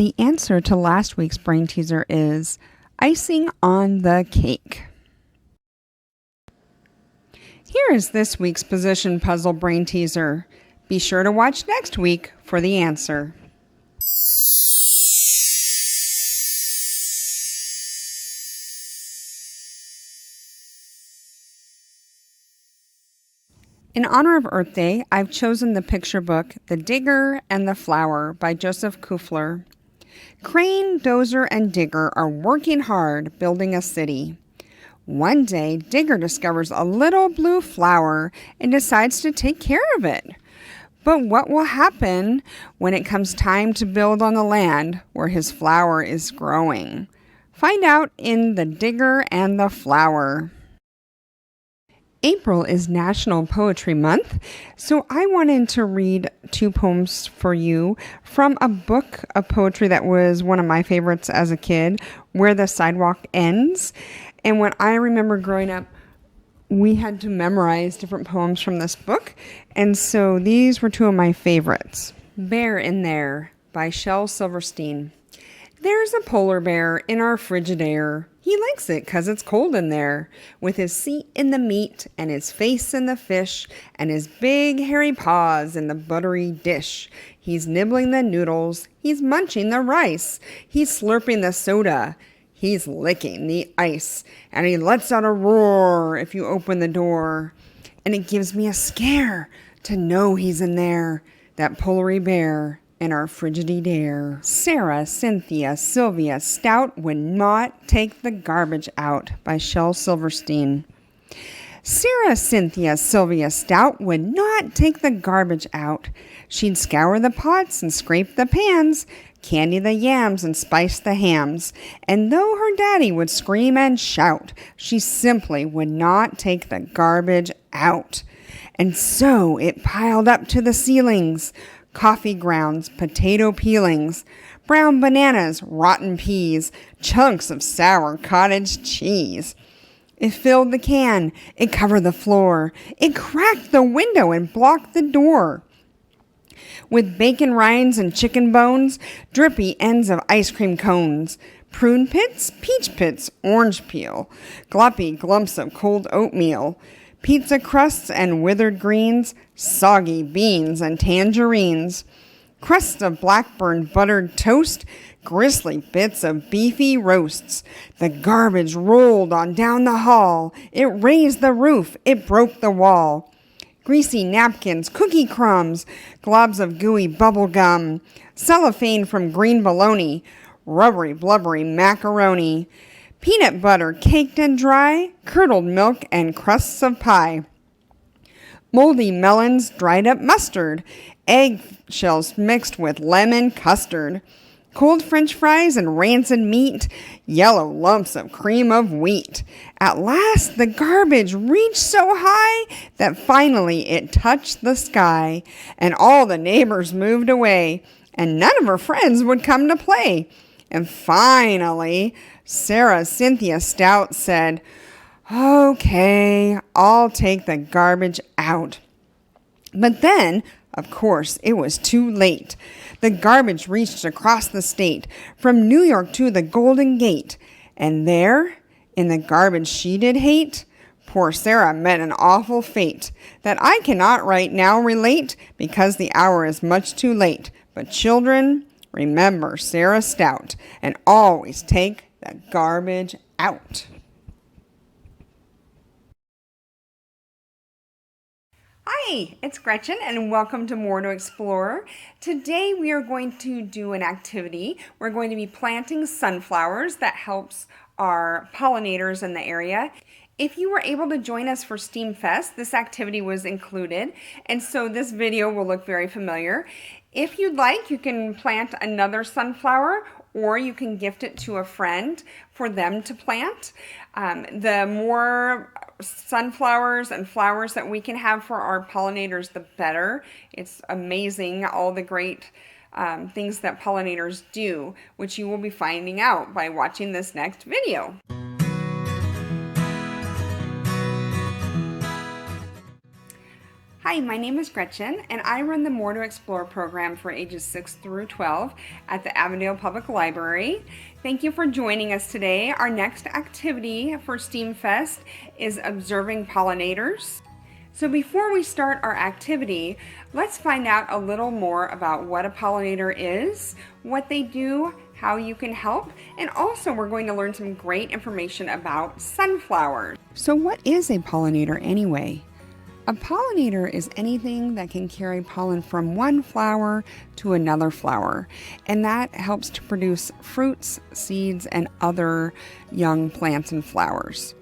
The answer to last week's brain teaser is icing on the cake. Here is this week's position puzzle brain teaser. Be sure to watch next week for the answer. In honor of Earth Day, I've chosen the picture book The Digger and the Flower by Joseph Kuefler. Crane, Dozer, and Digger are working hard building a city. One day, Digger discovers a little blue flower and decides to take care of it. But what will happen when it comes time to build on the land where his flower is growing? Find out in The Digger and the Flower. April is National Poetry Month, so I wanted to read 2 poems for you from a book of poetry that was one of my favorites as a kid, Where the Sidewalk Ends. And when I remember growing up, we had to memorize different poems from this book, and so these were 2 of my favorites. Bear in There by Shel Silverstein. There's a polar bear in our Frigidaire. He likes it 'cause it's cold in there. With his seat in the meat and his face in the fish and his big hairy paws in the buttery dish. He's nibbling the noodles. He's munching the rice. He's slurping the soda. He's licking the ice. And he lets out a roar if you open the door. And it gives me a scare to know he's in there, that polary bear in our Frigidaire. Sarah, Cynthia, Sylvia Stout would not take the garbage out by Shel Silverstein. Sarah, Cynthia, Sylvia Stout would not take the garbage out. She'd scour the pots and scrape the pans, candy the yams and spice the hams. And though her daddy would scream and shout, she simply would not take the garbage out. And so it piled up to the ceilings. Coffee grounds, potato peelings, brown bananas, rotten peas, chunks of sour cottage cheese. It filled the can, it covered the floor, it cracked the window and blocked the door. With bacon rinds and chicken bones, drippy ends of ice cream cones, prune pits, peach pits, orange peel, gloppy glumps of cold oatmeal, pizza crusts and withered greens, soggy beans and tangerines, crusts of black-burned buttered toast, gristly bits of beefy roasts. The garbage rolled on down the hall. It raised the roof. It broke the wall. Greasy napkins, cookie crumbs, globs of gooey bubble gum, cellophane from green bologna, rubbery blubbery macaroni, peanut butter caked and dry, curdled milk and crusts of pie. Moldy melons, dried up mustard, egg shells mixed with lemon custard, cold French fries and rancid meat, yellow lumps of cream of wheat. At last the garbage reached so high that finally it touched the sky, and all the neighbors moved away, and none of her friends would come to play. And finally, Sarah Cynthia Stout said, "Okay, I'll take the garbage out." But then, of course, it was too late. The garbage reached across the state, from New York to the Golden Gate. And there, in the garbage she did hate, poor Sarah met an awful fate that I cannot right now relate because the hour is much too late. But children, remember Sarah Stout and always take the garbage out. Hi, it's Gretchen and welcome to More to Explore. Today we are going to do an activity. We're going to be planting sunflowers that helps our pollinators in the area. If you were able to join us for STEAMFest, this activity was included, and so this video will look very familiar. If you'd like, you can plant another sunflower, or you can gift it to a friend for them to plant. The more sunflowers and flowers that we can have for our pollinators, the better. It's amazing all the great things that pollinators do, which you will be finding out by watching this next video. Hi, my name is Gretchen, and I run the More to Explore program for ages 6 through 12 at the Avondale Public Library. Thank you for joining us today. Our next activity for STEAMFest is observing pollinators. So before we start our activity, let's find out a little more about what a pollinator is, what they do, how you can help, and also we're going to learn some great information about sunflowers. So what is a pollinator anyway? A pollinator is anything that can carry pollen from one flower to another flower, and that helps to produce fruits, seeds, and other young plants and flowers.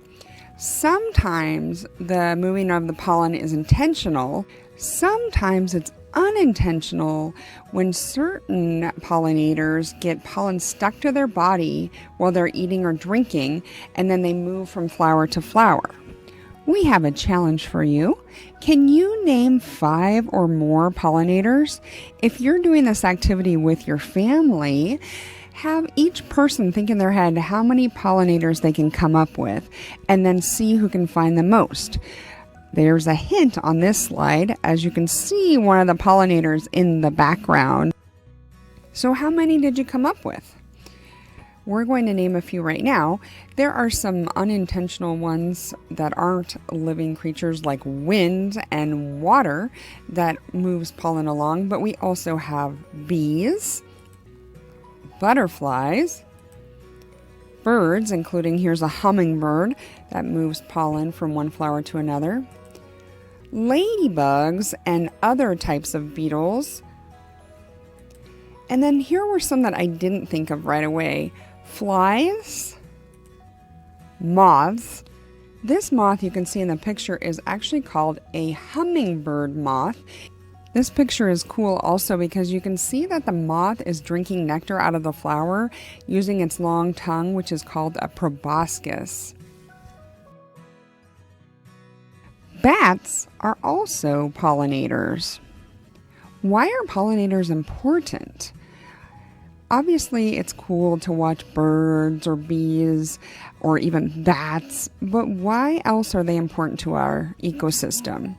Sometimes the moving of the pollen is intentional, sometimes it's unintentional when certain pollinators get pollen stuck to their body while they're eating or drinking, and then they move from flower to flower. We have a challenge for you. Can you name 5 or more pollinators? If you're doing this activity with your family, have each person think in their head how many pollinators they can come up with, and then see who can find the most. There's a hint on this slide, as you can see one of the pollinators in the background. So how many did you come up with? We're going to name a few right now. There are some unintentional ones that aren't living creatures like wind and water that moves pollen along, but we also have bees, butterflies, birds, including here's a hummingbird that moves pollen from one flower to another, ladybugs and other types of beetles. And then here were some that I didn't think of right away. Flies, moths. This moth you can see in the picture is actually called a hummingbird moth. This picture is cool also because you can see that the moth is drinking nectar out of the flower using its long tongue, which is called a proboscis. Bats are also pollinators. Why are pollinators important? Obviously, it's cool to watch birds or bees or even bats, but why else are they important to our ecosystem?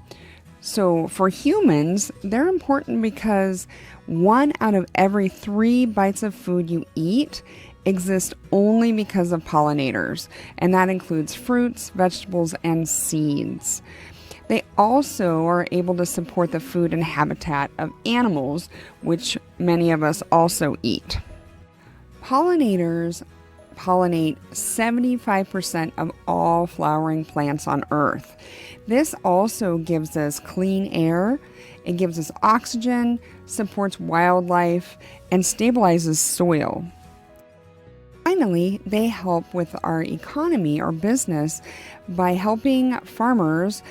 So for humans, they're important because 1 out of every 3 bites of food you eat exist only because of pollinators, and that includes fruits, vegetables, and seeds. They also are able to support the food and habitat of animals, which many of us also eat. Pollinators pollinate 75% of all flowering plants on Earth. This also gives us clean air, it gives us oxygen, supports wildlife, and stabilizes soil. Finally, they help with our economy or business by helping farmers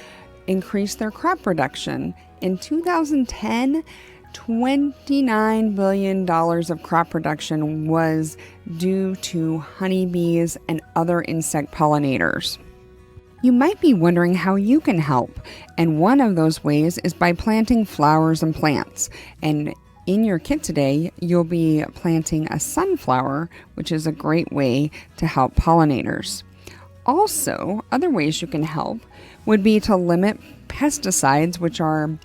increase their crop production. In 2010, $29 billion of crop production was due to honeybees and other insect pollinators. You might be wondering how you can help, and one of those ways is by planting flowers and plants. And in your kit today, you'll be planting a sunflower, which is a great way to help pollinators. Also, other ways you can help would be to limit pesticides, which are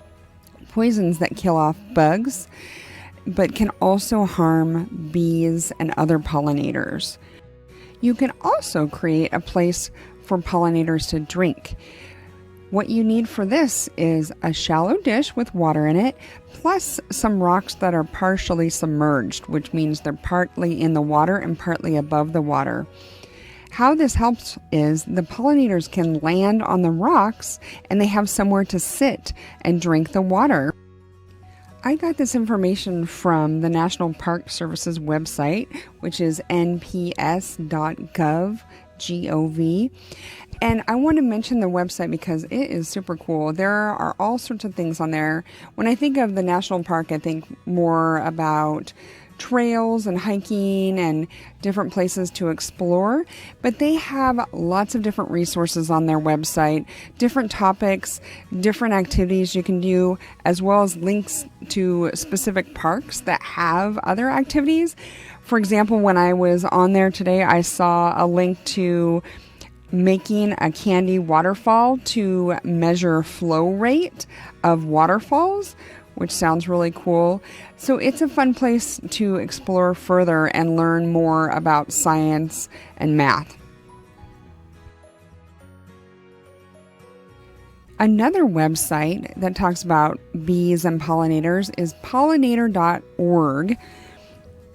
poisons that kill off bugs, but can also harm bees and other pollinators. You can also create a place for pollinators to drink. What you need for this is a shallow dish with water in it, plus some rocks that are partially submerged, which means they're partly in the water and partly above the water. How this helps is the pollinators can land on the rocks and they have somewhere to sit and drink the water. I got this information from the National Park Service's website, which is nps.gov. And I want to mention the website because it is super cool. There are all sorts of things on there. When I think of the national park, I think more about trails and hiking and different places to explore, but they have lots of different resources on their website, different topics, different activities you can do, as well as links to specific parks that have other activities. For example, when I was on there today, I saw a link to making a candy waterfall to measure flow rate of waterfalls, which sounds really cool. So it's a fun place to explore further and learn more about science and math. Another website that talks about bees and pollinators is pollinator.org.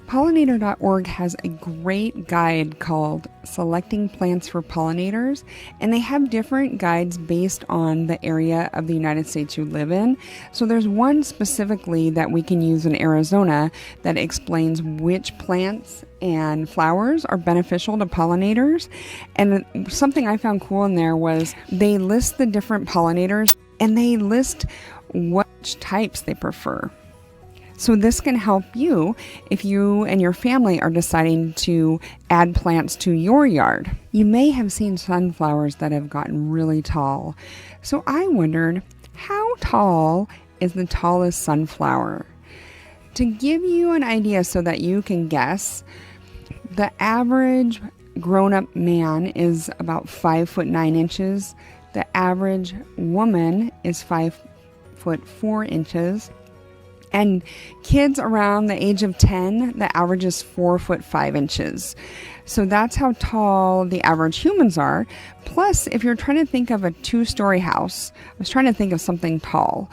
Pollinator.org has a great guide called Selecting Plants for Pollinators, and they have different guides based on the area of the United States you live in. So there's one specifically that we can use in Arizona that explains which plants and flowers are beneficial to pollinators. And something I found cool in there was they list the different pollinators and they list which types they prefer. So this can help you if you and your family are deciding to add plants to your yard. You may have seen sunflowers that have gotten really tall. So I wondered, how tall is the tallest sunflower? To give you an idea so that you can guess, the average grown-up man is about 5'9". The average woman is 5'4". And kids around the age of 10, the average is 4'5". So that's how tall the average humans are. Plus, if you're trying to think of a 2-story house, I was trying to think of something tall.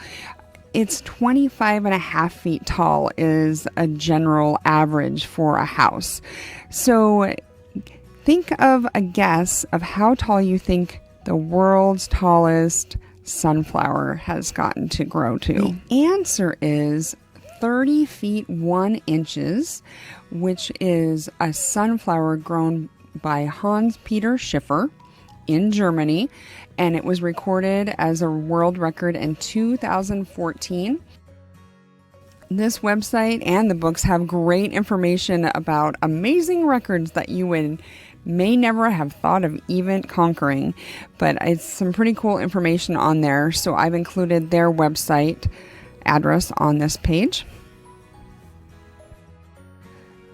It's 25.5 feet tall is a general average for a house. So think of a guess of how tall you think the world's tallest sunflower has gotten to grow to. The answer is 30 feet 1 inches, which is a sunflower grown by Hans Peter Schiffer in Germany, and it was recorded as a world record in 2014. This website and the books have great information about amazing records that you may never have thought of even conquering, but it's some pretty cool information on there. So I've included their website address on this page.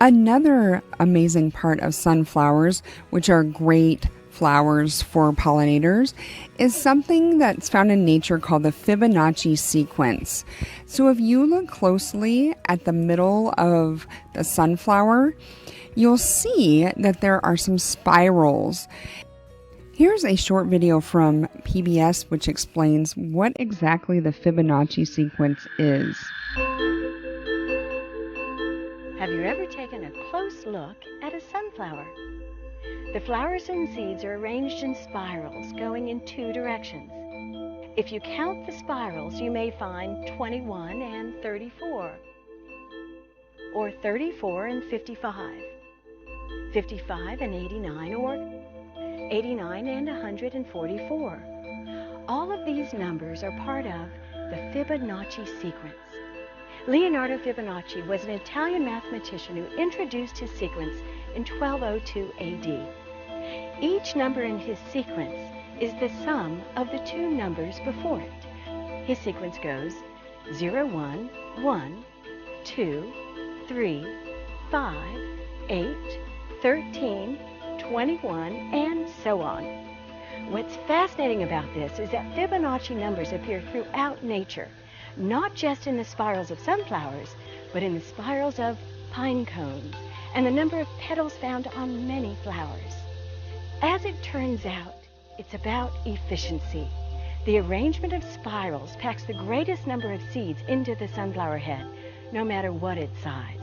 Another amazing part of sunflowers, which are great flowers for pollinators, is something that's found in nature called the Fibonacci Sequence. So if you look closely at the middle of the sunflower, you'll see that there are some spirals. Here's a short video from PBS which explains what exactly the Fibonacci sequence is. Have you ever taken a close look at a sunflower? The flowers and seeds are arranged in spirals going in 2 directions. If you count the spirals, you may find 21 and 34, or 34 and 55. 55 and 89, or 89 and 144. All of these numbers are part of the Fibonacci sequence. Leonardo Fibonacci was an Italian mathematician who introduced his sequence in 1202 AD. Each number in his sequence is the sum of the 2 numbers before it. His sequence goes 0, 1, 1, 2, 3, 5, 8, 13, 21, and so on. What's fascinating about this is that Fibonacci numbers appear throughout nature, not just in the spirals of sunflowers, but in the spirals of pine cones and the number of petals found on many flowers. As it turns out, it's about efficiency. The arrangement of spirals packs the greatest number of seeds into the sunflower head, no matter what its size.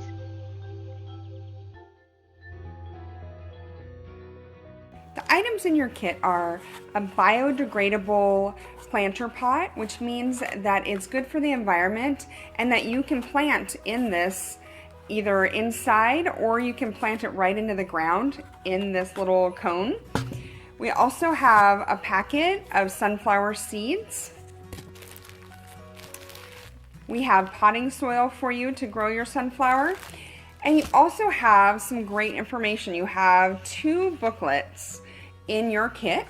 The items in your kit are a biodegradable planter pot, which means that it's good for the environment and that you can plant in this either inside or you can plant it right into the ground in this little cone. We also have a packet of sunflower seeds. We have potting soil for you to grow your sunflower. And you also have some great information. You have 2 booklets in your kit.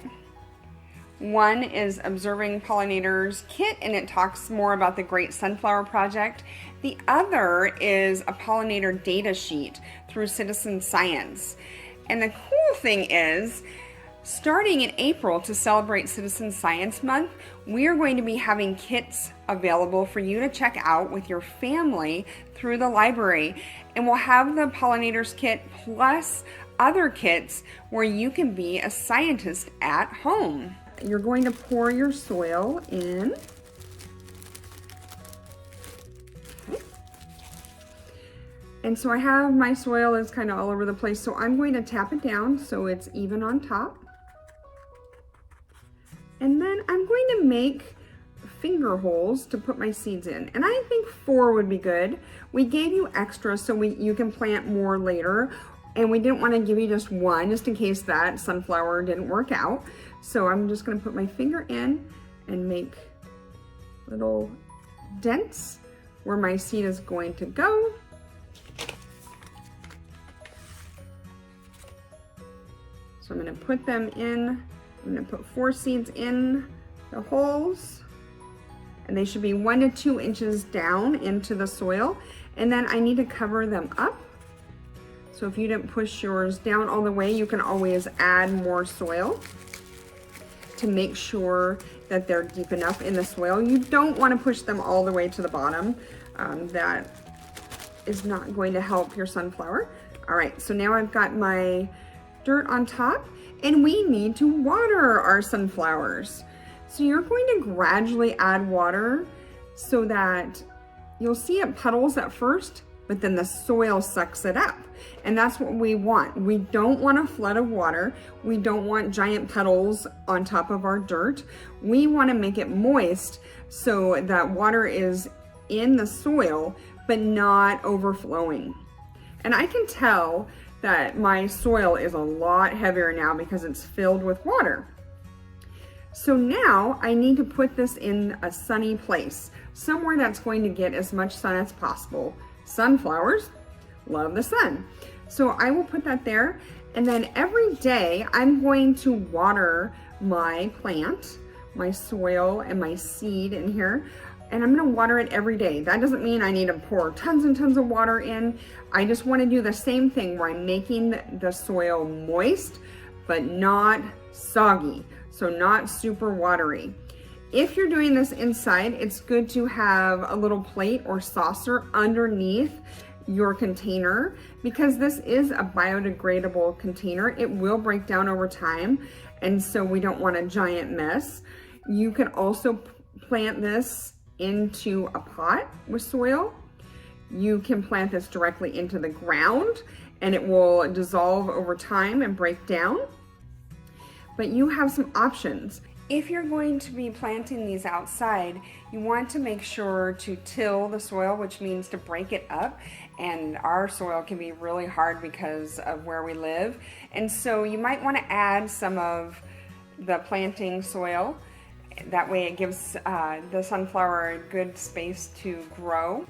One is Observing Pollinators Kit, and it talks more about the Great Sunflower Project. The other is a pollinator data sheet through citizen science. And the cool thing is, Starting in April to celebrate Citizen Science Month, we are going to be having kits available for you to check out with your family through the library. And we'll have the Pollinators kit plus other kits where you can be a scientist at home. You're going to pour your soil in. And so I have my soil is kind of all over the place, so I'm going to tap it down so it's even on top. And then I'm going to make finger holes to put my seeds in. And I think 4 would be good. We gave you extra so you can plant more later. And we didn't want to give you just 1 just in case that sunflower didn't work out. So I'm just going to put my finger in and make little dents where my seed is going to go. So I'm going to put them in. I'm going to put 4 seeds in the holes, and they should be 1 to 2 inches down into the soil. And then I need to cover them up. So if you didn't push yours down all the way, you can always add more soil to make sure that they're deep enough in the soil. You don't want to push them all the way to the bottom. That is not going to help your sunflower. All right, so now I've got my dirt on top, and we need to water our sunflowers. So you're going to gradually add water so that you'll see it puddles at first, but then the soil sucks it up. And that's what we want. We don't want a flood of water. We don't want giant puddles on top of our dirt. We want to make it moist so that water is in the soil, but not overflowing. And I can tell that my soil is a lot heavier now because it's filled with water. So now I need to put this in a sunny place, somewhere that's going to get as much sun as possible. Sunflowers love the sun. So I will put that there, and then every day I'm going to water my plant, my soil, and my seed in here. And I'm gonna water it every day. That doesn't mean I need to pour tons and tons of water in. I just wanna do the same thing where I'm making the soil moist, but not soggy, so not super watery. If you're doing this inside, it's good to have a little plate or saucer underneath your container because this is a biodegradable container. It will break down over time, and so we don't want a giant mess. You can also plant this into a pot with soil. You can plant this directly into the ground and it will dissolve over time and break down. But you have some options. If you're going to be planting these outside, you want to make sure to till the soil, which means to break it up. And our soil can be really hard because of where we live. And so you might want to add some of the planting soil. That way it gives the sunflower a good space to grow.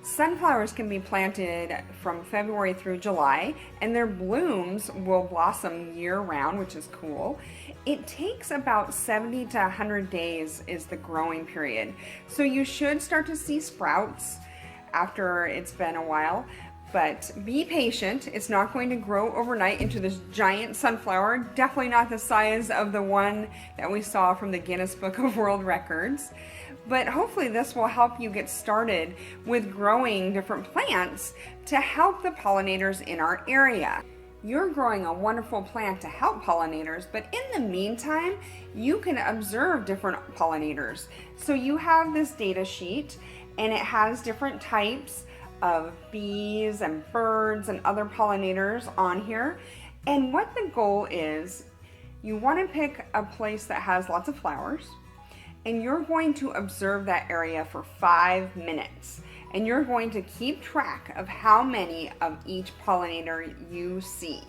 Sunflowers can be planted from February through July, and their blooms will blossom year-round, which is cool. It takes about 70 to 100 days is the growing period. So you should start to see sprouts after it's been a while. But be patient. It's not going to grow overnight into this giant sunflower, definitely not the size of the one that we saw from the Guinness Book of World Records. But hopefully this will help you get started with growing different plants to help the pollinators in our area. You're growing a wonderful plant to help pollinators, but in the meantime, you can observe different pollinators. So you have this data sheet, and it has different types of bees and birds and other pollinators on here. And what the goal is, you want to pick a place that has lots of flowers, and you're going to observe that area for 5 minutes. And you're going to keep track of how many of each pollinator you see.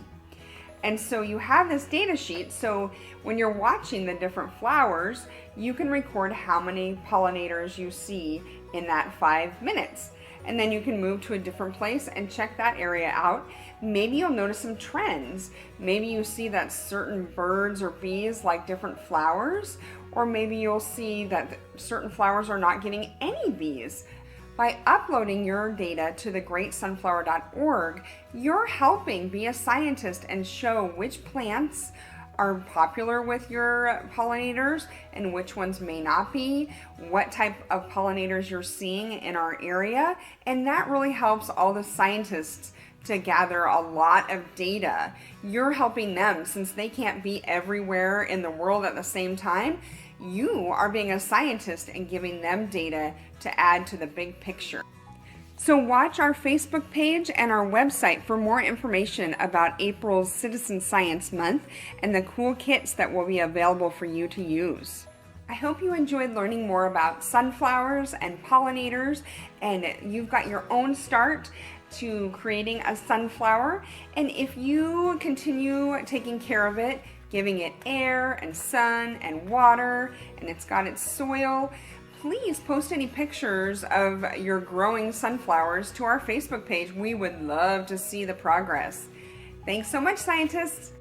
And so you have this data sheet, so when you're watching the different flowers, you can record how many pollinators you see in that 5 minutes. And then you can move to a different place and check that area out. Maybe you'll notice some trends. Maybe you see that certain birds or bees like different flowers, or maybe you'll see that certain flowers are not getting any bees. By uploading your data to thegreatsunflower.org, you're helping be a scientist and show which plants are popular with your pollinators and which ones may not be, what type of pollinators you're seeing in our area, and that really helps all the scientists to gather a lot of data. You're helping them since they can't be everywhere in the world at the same time. You are being a scientist and giving them data to add to the big picture. So watch our Facebook page and our website for more information about April's Citizen Science Month and the cool kits that will be available for you to use. I hope you enjoyed learning more about sunflowers and pollinators, and you've got your own start to creating a sunflower. And if you continue taking care of it, giving it air and sun and water, and it's got its soil, please post any pictures of your growing sunflowers to our Facebook page. We would love to see the progress. Thanks so much, scientists.